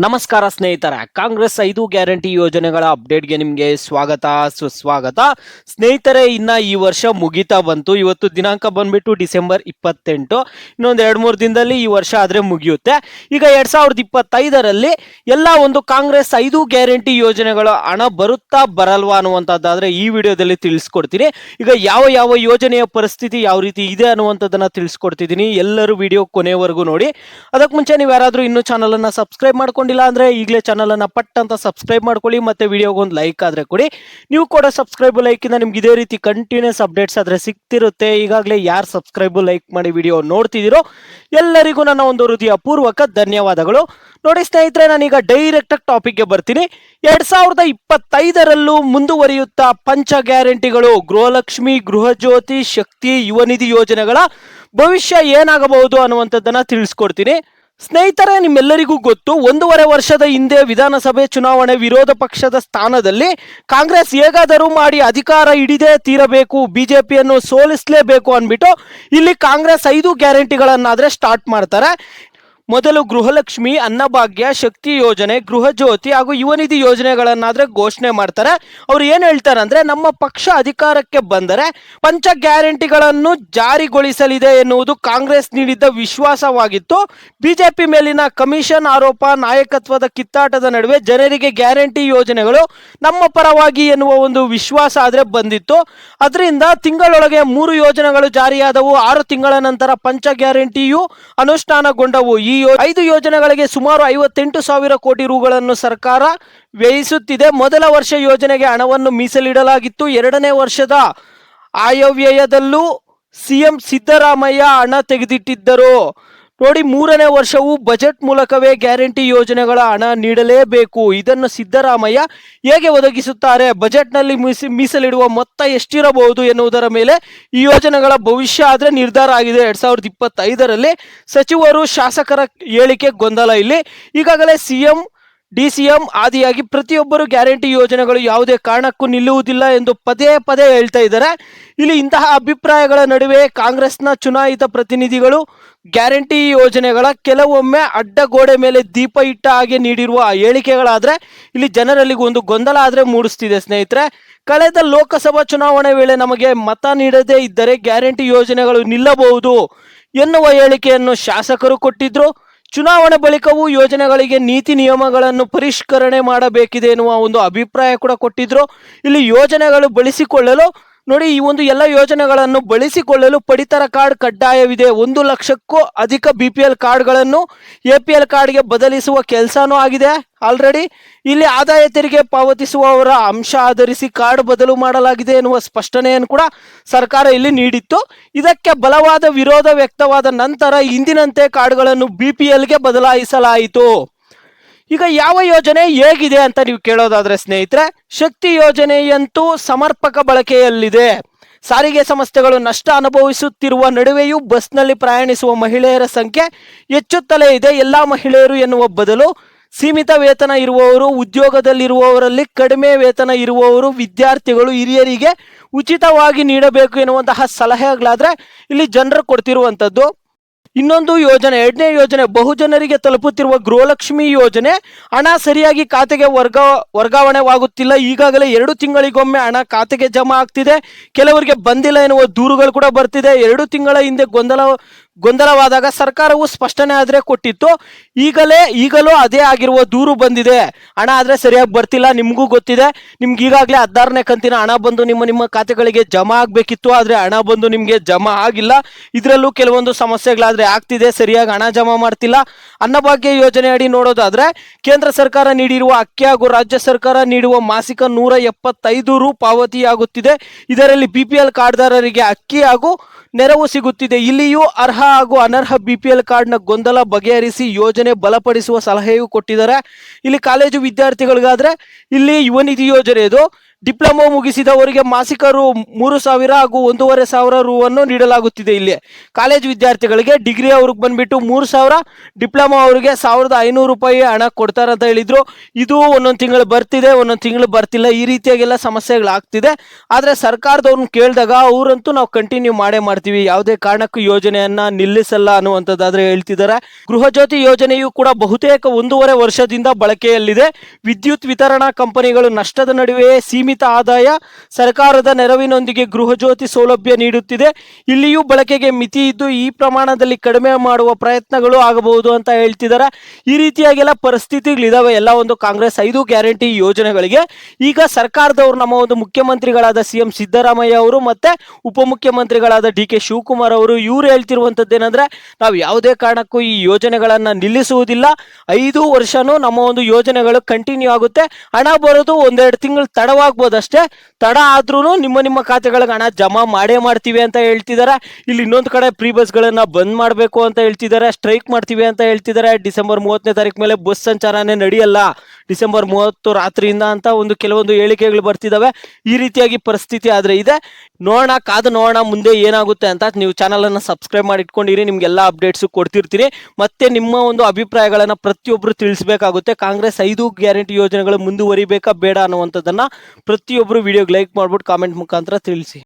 ನಮಸ್ಕಾರ ಸ್ನೇಹಿತರ, ಕಾಂಗ್ರೆಸ್ 5 ಗ್ಯಾರಂಟಿ ಯೋಜನೆಗಳ ಅಪ್ಡೇಟ್ಗೆ ನಿಮಗೆ ಸ್ವಾಗತ ಸುಸ್ವಾಗತ. ಸ್ನೇಹಿತರೆ, ಇನ್ನ ಈ ವರ್ಷ ಮುಗಿತಾ ಬಂತು. ಇವತ್ತು ದಿನಾಂಕ ಬಂದ್ಬಿಟ್ಟು ಡಿಸೆಂಬರ್ 28. ಇನ್ನೊಂದು 2-3 ದಿನದಲ್ಲಿ ಈ ವರ್ಷ ಆದ್ರೆ ಮುಗಿಯುತ್ತೆ. ಈಗ 2025ರಲ್ಲಿ ಎಲ್ಲ ಒಂದು ಕಾಂಗ್ರೆಸ್ 5 ಗ್ಯಾರಂಟಿ ಯೋಜನೆಗಳ ಹಣ ಬರುತ್ತಾ ಬರಲ್ವಾ ಅನ್ನುವಂಥದ್ದಾದ್ರೆ ಈ ವಿಡಿಯೋದಲ್ಲಿ ತಿಳಿಸ್ಕೊಡ್ತೀನಿ. ಈಗ ಯಾವ ಯಾವ ಯೋಜನೆಯ ಪರಿಸ್ಥಿತಿ ಯಾವ ರೀತಿ ಇದೆ ಅನ್ನುವಂಥದ್ದನ್ನ ತಿಳಿಸ್ಕೊಡ್ತಿದ್ದೀನಿ. ಎಲ್ಲರೂ ವಿಡಿಯೋ ಕೊನೆವರೆಗೂ ನೋಡಿ. ಅದಕ್ಕೆ ಮುಂಚೆ ನೀವು ಯಾರಾದ್ರೂ ಇನ್ನೂ ಚಾನಲ್ ಅನ್ನ ಸಬ್ಸ್ಕ್ರೈಬ್ ಮಾಡ್ಕೊಂಡಿಲ್ಲ ಅಂದ್ರೆ ಈಗಲೇ ಚಾನಲ್ ಅನ್ನ ಪಟ್ ಅಂತ ಸಬ್ಸ್ಕ್ರೈಬ್ ಮಾಡ್ಕೊಳ್ಳಿ. ಮತ್ತೆ ವಿಡಿಯೋಗೆ ಒಂದು ಲೈಕ್ ಆದ್ರೆ ಕೊಡಿ. ನೀವು ಕೂಡ ಸಬ್ಸ್ಕ್ರೈಬ್ ಲೈಕ್ ಇಂದ ನಿಮ್ಗೆ ಇದೇ ರೀತಿ ಕಂಟಿನ್ಯೂಸ್ ಅಪ್ಡೇಟ್ಸ್ ಆದ್ರೆ ಸಿಗ್ತಿರುತ್ತೆ. ಈಗಾಗಲೇ ಯಾರು ಸಬ್ಸ್ಕ್ರೈಬ್ ಲೈಕ್ ಮಾಡಿ ವಿಡಿಯೋ ನೋಡ್ತಿದ್ದೀರೋ ಎಲ್ಲರಿಗೂ ನನ್ನ ಒಂದು ಹೃದಯ ಪೂರ್ವಕ ಧನ್ಯವಾದಗಳು. ನೋಡಿ ಸ್ನೇಹಿತರೆ, ನಾನೀಗ ಡೈರೆಕ್ಟ್ ಟಾಪಿಕ್ಗೆ ಬರ್ತೀನಿ. 2025ರಲ್ಲೂ ಮುಂದುವರಿಯುತ್ತಾ ಪಂಚ ಗ್ಯಾರಂಟಿಗಳು, ಗೃಹಲಕ್ಷ್ಮಿ, ಗೃಹ ಜ್ಯೋತಿ, ಶಕ್ತಿ, ಯುವ ನಿಧಿ ಯೋಜನೆಗಳ ಭವಿಷ್ಯ ಏನಾಗಬಹುದು ಅನ್ನುವಂಥದ್ದನ್ನ ತಿಳಿಸ್ಕೊಡ್ತೀನಿ. ಸ್ನೇಹಿತರೆ, ನಿಮ್ಮೆಲ್ಲರಿಗೂ ಗೊತ್ತು, 1.5 ವರ್ಷದ ಹಿಂದೆ ವಿಧಾನಸಭೆ ಚುನಾವಣೆ ವಿರೋಧ ಪಕ್ಷದ ಸ್ಥಾನದಲ್ಲಿ ಕಾಂಗ್ರೆಸ್ ಹೇಗಾದರೂ ಮಾಡಿ ಅಧಿಕಾರ ಹಿಡಿದೇ ತೀರಬೇಕು, ಬಿಜೆಪಿಯನ್ನು ಸೋಲಿಸಲೇಬೇಕು ಅಂದ್ಬಿಟ್ಟು ಇಲ್ಲಿ ಕಾಂಗ್ರೆಸ್ 5 ಗ್ಯಾರಂಟಿಗಳನ್ನಾದ್ರೆ ಸ್ಟಾರ್ಟ್ ಮಾಡ್ತಾರೆ. ಮೊದಲು ಗೃಹಲಕ್ಷ್ಮಿ, ಅನ್ನಭಾಗ್ಯ, ಶಕ್ತಿ ಯೋಜನೆ, ಗೃಹ ಜ್ಯೋತಿ ಹಾಗೂ ಯುವ ನಿಧಿ ಯೋಜನೆಗಳನ್ನಾದ್ರೆ ಘೋಷಣೆ ಮಾಡ್ತಾರೆ. ಅವ್ರು ಏನ್ ಹೇಳ್ತಾರೆ ಅಂದ್ರೆ, ನಮ್ಮ ಪಕ್ಷ ಅಧಿಕಾರಕ್ಕೆ ಬಂದರೆ ಪಂಚ ಗ್ಯಾರಂಟಿಗಳನ್ನು ಜಾರಿಗೊಳಿಸಲಿದೆ ಎನ್ನುವುದು ಕಾಂಗ್ರೆಸ್ ನೀಡಿದ್ದ ವಿಶ್ವಾಸವಾಗಿತ್ತು. ಬಿಜೆಪಿ ಮೇಲಿನ ಕಮಿಷನ್ ಆರೋಪ, ನಾಯಕತ್ವದ ಕಿತ್ತಾಟದ ನಡುವೆ ಜನರಿಗೆ ಗ್ಯಾರಂಟಿ ಯೋಜನೆಗಳು ನಮ್ಮ ಪರವಾಗಿ ಎನ್ನುವ ಒಂದು ವಿಶ್ವಾಸ ಆದ್ರೆ ಬಂದಿತ್ತು. ಅದರಿಂದ ತಿಂಗಳೊಳಗೆ 3 ಯೋಜನೆಗಳು ಜಾರಿಯಾದವು. 6 ತಿಂಗಳ ನಂತರ ಪಂಚ ಗ್ಯಾರಂಟಿಯು ಅನುಷ್ಠಾನಗೊಂಡವು. ಈ 5 ಯೋಜನೆಗಳಿಗೆ ಸುಮಾರು 58,000 ಕೋಟಿ ರುಗಳನ್ನು ಸರ್ಕಾರ ವ್ಯಯಿಸುತ್ತಿದೆ. ಮೊದಲ ವರ್ಷ ಯೋಜನೆಗೆ ಹಣವನ್ನು ಮೀಸಲಿಡಲಾಗಿತ್ತು. 2ನೇ ವರ್ಷದ ಆಯವ್ಯಯದಲ್ಲೂ ಸಿಎಂ ಸಿದ್ದರಾಮಯ್ಯ ಹಣ ತೆಗೆದಿಟ್ಟಿದ್ದರು. ನೋಡಿ, 3ನೇ ವರ್ಷವೂ ಬಜೆಟ್ ಮೂಲಕವೇ ಗ್ಯಾರಂಟಿ ಯೋಜನೆಗಳ ಹಣ ನೀಡಲೇಬೇಕು. ಇದನ್ನು ಸಿದ್ದರಾಮಯ್ಯ ಹೇಗೆ ಒದಗಿಸುತ್ತಾರೆ, ಬಜೆಟ್ನಲ್ಲಿ ಮೀಸಲಿಡುವ ಮೊತ್ತ ಎಷ್ಟಿರಬಹುದು ಎನ್ನುವುದರ ಮೇಲೆ ಈ ಯೋಜನೆಗಳ ಭವಿಷ್ಯ ಆದ್ರೆ ನಿರ್ಧಾರ ಆಗಿದೆ. 2025ರಲ್ಲಿ ಸಚಿವರು ಶಾಸಕರ ಹೇಳಿಕೆ ಗೊಂದಲ. ಇಲ್ಲಿ ಈಗಾಗಲೇ ಸಿಎಂ ಡಿಸಿಎಂ ಆದಿಯಾಗಿ ಪ್ರತಿಯೊಬ್ಬರು ಗ್ಯಾರಂಟಿ ಯೋಜನೆಗಳು ಯಾವುದೇ ಕಾರಣಕ್ಕೂ ನಿಲ್ಲುವುದಿಲ್ಲ ಎಂದು ಪದೇ ಪದೇ ಹೇಳ್ತಾ ಇದ್ದಾರೆ. ಇಲ್ಲಿ ಇಂತಹ ಅಭಿಪ್ರಾಯಗಳ ನಡುವೆ ಕಾಂಗ್ರೆಸ್ನ ಚುನಾಯಿತ ಪ್ರತಿನಿಧಿಗಳು ಗ್ಯಾರಂಟಿ ಯೋಜನೆಗಳ ಕೆಲವೊಮ್ಮೆ ಅಡ್ಡಗೋಡೆ ಮೇಲೆ ದೀಪ ಇಟ್ಟ ಹಾಗೆ ನೀಡಿರುವ ಹೇಳಿಕೆಗಳಾದ್ರೆ ಇಲ್ಲಿ ಜನರಲ್ಲಿ ಒಂದು ಗೊಂದಲ ಆದ್ರೆ ಮೂಡಿಸ್ತಿದೆ. ಸ್ನೇಹಿತರೆ, ಕಳೆದ ಲೋಕಸಭಾ ಚುನಾವಣೆ ವೇಳೆ ನಮಗೆ ಮತ ನೀಡದೇ ಇದ್ದರೆ ಗ್ಯಾರಂಟಿ ಯೋಜನೆಗಳು ನಿಲ್ಲಬಹುದು ಎನ್ನುವ ಹೇಳಿಕೆಯನ್ನು ಶಾಸಕರು ಕೊಟ್ಟಿದ್ರು. ಚುನಾವಣೆ ಬಳಿಕವೂ ಯೋಜನೆಗಳಿಗೆ ನೀತಿ ನಿಯಮಗಳನ್ನು ಪರಿಷ್ಕರಣೆ ಮಾಡಬೇಕಿದೆ ಎನ್ನುವ ಒಂದು ಅಭಿಪ್ರಾಯ ಕೂಡ ಕೊಟ್ಟಿದ್ರು. ಇಲ್ಲಿ ಯೋಜನೆಗಳು ಬಳಸಿಕೊಳ್ಳಲು ನೋಡಿ, ಈ ಒಂದು ಎಲ್ಲ ಯೋಜನೆಗಳನ್ನು ಬಳಸಿಕೊಳ್ಳಲು ಪಡಿತರ ಕಾರ್ಡ್ ಕಡ್ಡಾಯವಿದೆ. 1 ಲಕ್ಷಕ್ಕೂ ಅಧಿಕ BPL ಕಾರ್ಡ್ಗಳನ್ನು APL ಕಾರ್ಡ್ಗೆ ಬದಲಿಸುವ ಕೆಲಸನೂ ಆಗಿದೆ ಆಲ್ರೆಡಿ. ಇಲ್ಲಿ ಆದಾಯ ತೆರಿಗೆ ಪಾವತಿಸುವವರ ಅಂಶ ಆಧರಿಸಿ ಕಾರ್ಡ್ ಬದಲು ಮಾಡಲಾಗಿದೆ ಎನ್ನುವ ಸ್ಪಷ್ಟನೆಯನ್ನು ಕೂಡ ಸರ್ಕಾರ ಇಲ್ಲಿ ನೀಡಿತ್ತು. ಇದಕ್ಕೆ ಬಲವಾದ ವಿರೋಧ ವ್ಯಕ್ತವಾದ ನಂತರ ಇಂದಿನಂತೆ ಕಾರ್ಡ್ಗಳನ್ನು BPLಗೆ ಬದಲಾಯಿಸಲಾಯಿತು. ಈಗ ಯಾವ ಯೋಜನೆ ಹೇಗಿದೆ ಅಂತ ನೀವು ಕೇಳೋದಾದ್ರೆ ಸ್ನೇಹಿತರೆ, ಶಕ್ತಿ ಯೋಜನೆಯಂತೂ ಸಮರ್ಪಕ ಬಳಕೆಯಲ್ಲಿದೆ. ಸಾರಿಗೆ ಸಂಸ್ಥೆಗಳು ನಷ್ಟ ಅನುಭವಿಸುತ್ತಿರುವ ನಡುವೆಯೂ ಬಸ್ನಲ್ಲಿ ಪ್ರಯಾಣಿಸುವ ಮಹಿಳೆಯರ ಸಂಖ್ಯೆ ಹೆಚ್ಚುತ್ತಲೇ ಇದೆ. ಎಲ್ಲ ಮಹಿಳೆಯರು ಎನ್ನುವ ಬದಲು ಸೀಮಿತ ವೇತನ ಇರುವವರು, ಉದ್ಯೋಗದಲ್ಲಿರುವವರಲ್ಲಿ ಕಡಿಮೆ ವೇತನ ಇರುವವರು, ವಿದ್ಯಾರ್ಥಿಗಳು, ಹಿರಿಯರಿಗೆ ಉಚಿತವಾಗಿ ನೀಡಬೇಕು ಎನ್ನುವಂತಹ ಸಲಹೆಗಳಾದ್ರೆ ಇಲ್ಲಿ ಜನರು ಕೊಡ್ತಿರುವಂಥದ್ದು. ಇನ್ನೊಂದು ಯೋಜನೆ, 2ನೇ ಯೋಜನೆ, ಬಹುಜನರಿಗೆ ತಲುಪುತ್ತಿರುವ ಗೃಹಲಕ್ಷ್ಮಿ ಯೋಜನೆ. ಹಣ ಸರಿಯಾಗಿ ಖಾತೆಗೆ ವರ್ಗಾವಣೆವಾಗುತ್ತಿಲ್ಲ. ಈಗಾಗಲೇ 2 ತಿಂಗಳಿಗೊಮ್ಮೆ ಹಣ ಖಾತೆಗೆ ಜಮಾ ಆಗ್ತಿದೆ. ಕೆಲವರಿಗೆ ಬಂದಿಲ್ಲ ಎನ್ನುವ ದೂರುಗಳು ಕೂಡ ಬರ್ತಿದೆ. 2 ತಿಂಗಳ ಹಿಂದೆ ಗೊಂದಲವಾದಾಗ ಸರ್ಕಾರವು ಸ್ಪಷ್ಟನೆ ಆದ್ರೆ ಕೊಟ್ಟಿತ್ತು. ಈಗಲೂ ಅದೇ ಆಗಿರುವ ದೂರು ಬಂದಿದೆ. ಹಣ ಆದ್ರೆ ಸರಿಯಾಗಿ ಬರ್ತಿಲ್ಲ, ನಿಮಗೂ ಗೊತ್ತಿದೆ. ನಿಮ್ಗೆ ಈಗಾಗಲೇ 16ನೇ ಕಂತಿನ ಹಣ ಬಂದು ನಿಮ್ಮ ಖಾತೆಗಳಿಗೆ ಜಮಾ ಆಗ್ಬೇಕಿತ್ತು, ಆದ್ರೆ ಹಣ ಬಂದು ನಿಮ್ಗೆ ಜಮಾ ಆಗಿಲ್ಲ. ಇದರಲ್ಲೂ ಕೆಲವೊಂದು ಸಮಸ್ಯೆಗಳಾದ್ರೆ ಆಗ್ತಿದೆ, ಸರಿಯಾಗಿ ಹಣ ಜಮಾ ಮಾಡ್ತಿಲ್ಲ. ಅನ್ನಭಾಗ್ಯ ಯೋಜನೆ ಅಡಿ ನೋಡೋದಾದ್ರೆ ಕೇಂದ್ರ ಸರ್ಕಾರ ನೀಡಿರುವ ಅಕ್ಕಿ ಹಾಗೂ ರಾಜ್ಯ ಸರ್ಕಾರ ನೀಡುವ ಮಾಸಿಕ 175 ರು ಪಾವತಿಯಾಗುತ್ತಿದೆ. ಇದರಲ್ಲಿ BPL ಕಾರ್ಡ್ದಾರರಿಗೆ ಅಕ್ಕಿ ಹಾಗೂ ನೆರವು ಸಿಗುತ್ತಿದೆ. ಇಲ್ಲಿಯೂ ಅರ್ಹ ಹಾಗೂ ಅನರ್ಹ BPL ಕಾರ್ಡ್ನ ಗೊಂದಲ ಬಗೆಹರಿಸಿ ಯೋಜನೆ ಬಲಪಡಿಸುವ ಸಲಹೆಯೂ ಕೊಟ್ಟಿದ್ದಾರೆ. ಇಲ್ಲಿ ಕಾಲೇಜು ವಿದ್ಯಾರ್ಥಿಗಳಿಗಾದ್ರೆ ಇಲ್ಲಿ ಯುವ ನಿಧಿ ಯೋಜನೆ ಇದು. ಡಿಪ್ಲೊಮಾ ಮುಗಿಸಿದವರಿಗೆ ಮಾಸಿಕ ರು 3,000 ಹಾಗೂ 1,500 ರುವನ್ನು ನೀಡಲಾಗುತ್ತಿದೆ. ಇಲ್ಲಿ ಕಾಲೇಜ್ ವಿದ್ಯಾರ್ಥಿಗಳಿಗೆ ಡಿಗ್ರಿ ಅವ್ರಿಗೆ ಬಂದ್ಬಿಟ್ಟು 3,000, ಡಿಪ್ಲೊಮಾ ಅವರಿಗೆ 1,500 ರೂಪಾಯಿ ಹಣ ಕೊಡ್ತಾರಂತ ಹೇಳಿದ್ರು. ಇದು ಒಂದೊಂದು ತಿಂಗಳು ಬರ್ತಿದೆ, ಒಂದೊಂದು ತಿಂಗಳು ಬರ್ತಿಲ್ಲ, ಈ ರೀತಿಯಾಗೆಲ್ಲ ಸಮಸ್ಯೆಗಳಾಗ್ತಿದೆ. ಆದರೆ ಸರ್ಕಾರದವ್ರನ್ನ ಕೇಳಿದಾಗ ಅವರಂತೂ ನಾವು ಕಂಟಿನ್ಯೂ ಮಾಡೇ ಮಾಡ್ತೀವಿ, ಯಾವುದೇ ಕಾರಣಕ್ಕೂ ಯೋಜನೆಯನ್ನ ನಿಲ್ಲಿಸಲ್ಲ ಅನ್ನುವಂಥದ್ದಾದ್ರೆ ಹೇಳ್ತಿದ್ದಾರೆ. ಗೃಹ ಜ್ಯೋತಿ ಯೋಜನೆಯು ಕೂಡ ಬಹುತೇಕ 1.5 ವರ್ಷದಿಂದ ಬಳಕೆಯಲ್ಲಿದೆ. ವಿದ್ಯುತ್ ವಿತರಣಾ ಕಂಪನಿಗಳು ನಷ್ಟದ ನಡುವೆಯೇ ಸೀಮಿತ ಆದಾಯ ಸರ್ಕಾರದ ನೆರವಿನೊಂದಿಗೆ ಗೃಹ ಜ್ಯೋತಿ ಸೌಲಭ್ಯ ನೀಡುತ್ತಿದೆ. ಇಲ್ಲಿಯೂ ಬಳಕೆಗೆ ಮಿತಿ ಇದ್ದು ಈ ಪ್ರಮಾಣದಲ್ಲಿ ಕಡಿಮೆ ಮಾಡುವ ಪ್ರಯತ್ನಗಳು ಆಗಬಹುದು ಅಂತ ಹೇಳ್ತಿದ್ದಾರೆ. ಈ ರೀತಿಯಾಗೆಲ್ಲ ಪರಿಸ್ಥಿತಿಗಳಿದಾವೆ ಎಲ್ಲ ಒಂದು ಕಾಂಗ್ರೆಸ್ 5 ಗ್ಯಾರಂಟಿ ಯೋಜನೆಗಳಿಗೆ. ಈಗ ಸರ್ಕಾರದವರು ನಮ್ಮ ಒಂದು ಮುಖ್ಯಮಂತ್ರಿಗಳಾದ CM ಸಿದ್ದರಾಮಯ್ಯ ಅವರು ಮತ್ತೆ ಉಪಮುಖ್ಯಮಂತ್ರಿಗಳಾದ DK ಶಿವಕುಮಾರ್ ಅವರು ಇವ್ರು ಹೇಳ್ತಿರುವಂತದ್ದೇನೆಂದ್ರೆ, ನಾವು ಯಾವುದೇ ಕಾರಣಕ್ಕೂ ಈ ಯೋಜನೆಗಳನ್ನ ನಿಲ್ಲಿಸುವುದಿಲ್ಲ, 5 ವರ್ಷನೂ ನಮ್ಮ ಒಂದು ಯೋಜನೆಗಳು ಕಂಟಿನ್ಯೂ ಆಗುತ್ತೆ. ಹಣ ಬರೋದು 1-2 ತಿಂಗಳು ತಡವಾಗ್ಬೋದಷ್ಟೇ, ತಡ ಆದ್ರೂ ನಿಮ್ಮ ಖಾತೆಗಳಿಗೆ ಹಣ ಜಮಾ ಮಾಡೇ ಮಾಡ್ತೀವಿ ಅಂತ ಹೇಳ್ತಿದ್ದಾರೆ. ಇಲ್ಲಿ ಇನ್ನೊಂದು ಕಡೆ ಫ್ರೀ ಬಸ್ಗಳನ್ನ ಬಂದ್ ಮಾಡಬೇಕು ಅಂತ ಹೇಳ್ತಿದ್ದಾರೆ, ಸ್ಟ್ರೈಕ್ ಮಾಡ್ತೀವಿ ಅಂತ ಹೇಳ್ತಿದ್ದಾರೆ. ಡಿಸೆಂಬರ್ 30ನೇ ತಾರೀಕು ಮೇಲೆ ಬಸ್ ಸಂಚಾರನೇ ನಡೆಯಲ್ಲ, ಡಿಸೆಂಬರ್ 30 ರಾತ್ರಿಯಿಂದ ಅಂತ ಕೆಲವೊಂದು ಹೇಳಿಕೆಗಳು ಬರ್ತಿದಾವೆ. ಈ ರೀತಿಯಾಗಿ ಪರಿಸ್ಥಿತಿ ಆದ್ರೆ ಇದೆ. ನೋಡೋಣ, ಕಾದು ನೋಡೋಣ ಮುಂದೆ ಏನಾಗುತ್ತೆ ಅಂತ. ನೀವು ಚಾನಲ್ ಅನ್ನ ಸಬ್ಸ್ಕ್ರೈಬ್ ಮಾಡಿ ಇಟ್ಕೊಂಡಿರಿ, ನಿಮ್ಗೆಲ್ಲ ಅಪ್ಡೇಟ್ಸ್ ಕೊಡ್ತಿರ್ತೀನಿ. ಮತ್ತೆ ನಿಮ್ಮ ಒಂದು ಅಭಿಪ್ರಾಯಗಳನ್ನ ಪ್ರತಿಯೊಬ್ಬರು ತಿಳಿಸಬೇಕಾಗುತ್ತೆ. ಕಾಂಗ್ರೆಸ್ 5 ಗ್ಯಾರಂಟಿ ಯೋಜನೆಗಳು ಮುಂದುವರಿಬೇಕಾ ಬೇಡ ಅನ್ನುವಂಥದ್ದನ್ನ ಪ್ರತಿಯೊಬ್ಬರು ವಿಡಿಯೋಗೆ ಲೈಕ್ ಮಾಡ್ಬಿಟ್ಟು ಕಾಮೆಂಟ್ ಮುಖಾಂತರ ತಿಳಿಸಿ.